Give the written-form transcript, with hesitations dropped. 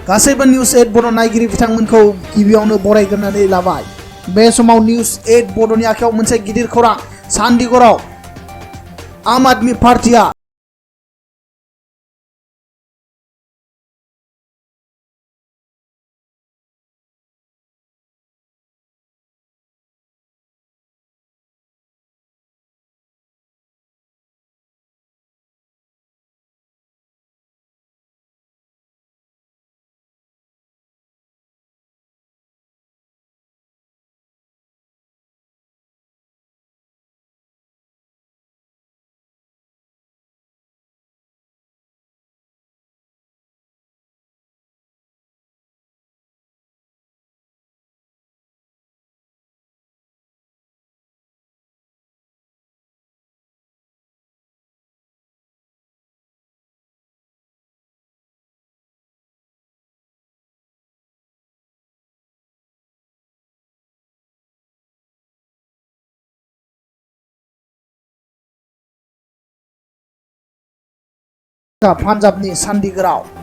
गासैबो निउज 8 बड' नायगिरि बिथांमोनखौ गिबियावनो बरायग्रोनानै लाबाय। बे समाव निउज 8 बड'नि आखायाव मोनसे गिदिर खौरां। चंडीगढ़आव आम आदमी पार्टीआ पान्जाबनि चंडीगढ़आव